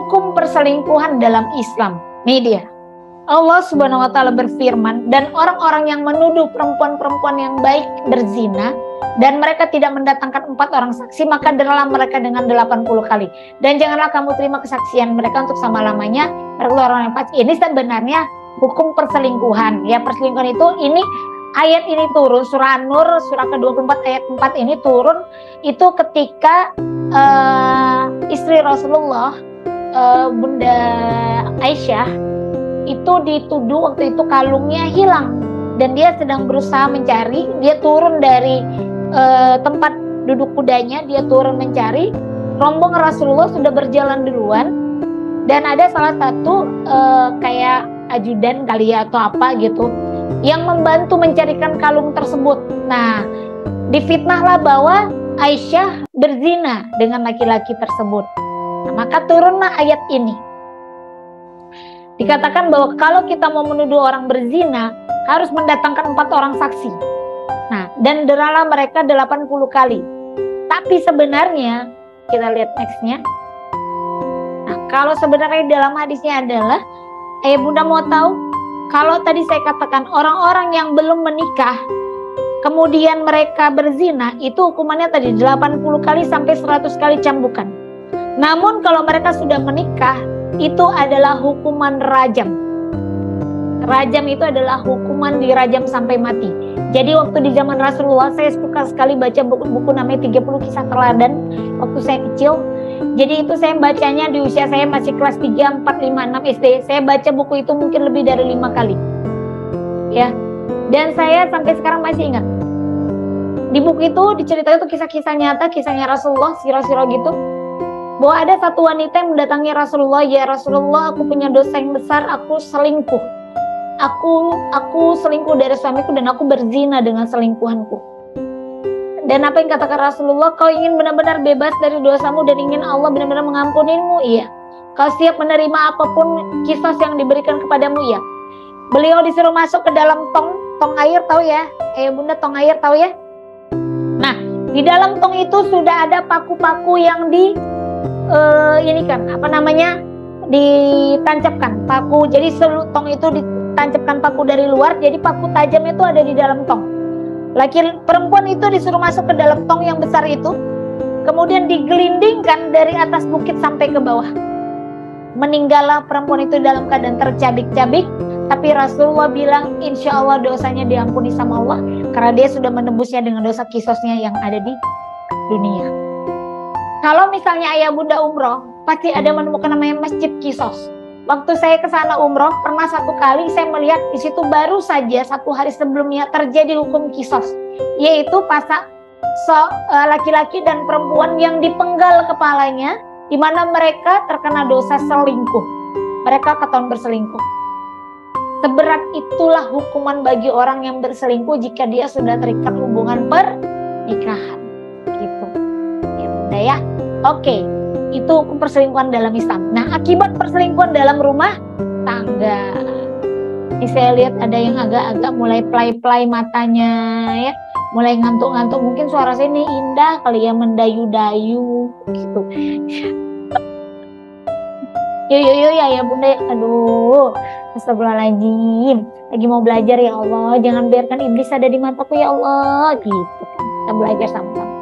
hukum perselingkuhan dalam Islam. Nih dia. Allah Subhanahu wa taala berfirman, dan orang-orang yang menuduh perempuan-perempuan yang baik berzina dan mereka tidak mendatangkan 4 orang saksi, maka deralah mereka dengan 80 kali. Dan janganlah kamu terima kesaksian mereka untuk selama-lamanya. Mereka orang yang fasik. Ini sebenarnya hukum perselingkuhan. Ya, perselingkuhan itu ayat ini turun, surah An-Nur surah ke-24 ayat 4 ini turun itu ketika istri Rasulullah, Bunda Aisyah, itu dituduh waktu itu kalungnya hilang dan dia sedang berusaha mencari. Dia turun dari tempat duduk kudanya, dia turun mencari. Rombongan Rasulullah sudah berjalan duluan dan ada salah satu kayak ajudan kali ya atau apa gitu yang membantu mencarikan kalung tersebut. Nah, difitnahlah bahwa Aisyah berzina dengan laki-laki tersebut. Nah, maka turunlah ayat ini. Dikatakan bahwa kalau kita mau menuduh orang berzina, harus mendatangkan 4 orang saksi. Nah, dan deralah mereka 80 kali. Tapi sebenarnya, kita lihat nextnya. Nah, kalau sebenarnya dalam hadisnya adalah, Bunda mau tahu, kalau tadi saya katakan orang-orang yang belum menikah, kemudian mereka berzina, itu hukumannya tadi 80 kali sampai 100 kali cambukan. Namun kalau mereka sudah menikah, itu adalah hukuman rajam. Rajam itu adalah hukuman dirajam sampai mati. Jadi waktu di zaman Rasulullah, saya suka sekali baca buku namanya 30 Kisah Teladan waktu saya kecil. Jadi itu saya bacanya di usia saya masih kelas 3, 4, 5, 6 SD. Saya baca buku itu mungkin lebih dari 5 kali. Ya. Dan saya sampai sekarang masih ingat. Di buku itu diceritakan itu kisah-kisah nyata, kisahnya Rasulullah, sirah-sirah gitu. Bahwa ada satu wanita yang mendatangi Rasulullah, ya Rasulullah, aku punya dosa yang besar, aku selingkuh. Aku selingkuh dari suamiku dan aku berzina dengan selingkuhanku. Dan apa yang katakan Rasulullah, kau ingin benar-benar bebas dari dosamu dan ingin Allah benar-benar mengampunimu? Iya. Kau siap menerima apapun kisos yang diberikan kepadamu? Iya. Beliau disuruh masuk ke dalam tong air, tahu ya? Bunda, tong air tahu ya? Nah, di dalam tong itu sudah ada paku-paku yang ditancapkan paku. Jadi seluruh tong itu ditancapkan paku dari luar, jadi paku tajam itu ada di dalam tong. Perempuan itu disuruh masuk ke dalam tong yang besar itu, kemudian digelindingkan dari atas bukit sampai ke bawah. Meninggallah perempuan itu dalam keadaan tercabik-cabik, tapi Rasulullah bilang insya Allah dosanya diampuni sama Allah karena dia sudah menebusnya dengan dosa kisosnya yang ada di dunia. Kalau misalnya ayah bunda umroh, pasti ada menemukan namanya Masjid Kisos. Waktu saya ke sana umroh, pernah satu kali saya melihat di situ baru saja 1 hari sebelumnya terjadi hukum kisos, yaitu laki-laki dan perempuan yang dipenggal kepalanya, di mana mereka terkena dosa selingkuh. Mereka ketahuan berselingkuh. Seberat itulah hukuman bagi orang yang berselingkuh jika dia sudah terikat hubungan pernikahan. Gitu. Ya bunda ya. Oke. Itu hukum perselingkuhan dalam Islam. Nah, akibat perselingkuhan dalam rumah tangga. Ini saya lihat ada yang agak-agak mulai play-play matanya ya. Mulai ngantuk-ngantuk. Mungkin suara saya ini indah kali ya, mendayu-dayu gitu. Yuk ya bunda. Aduh, astagfirullahaladzim. Lagi mau belajar ya Allah. Jangan biarkan iblis ada di mataku ya Allah. Gitu. Kita belajar sama-sama.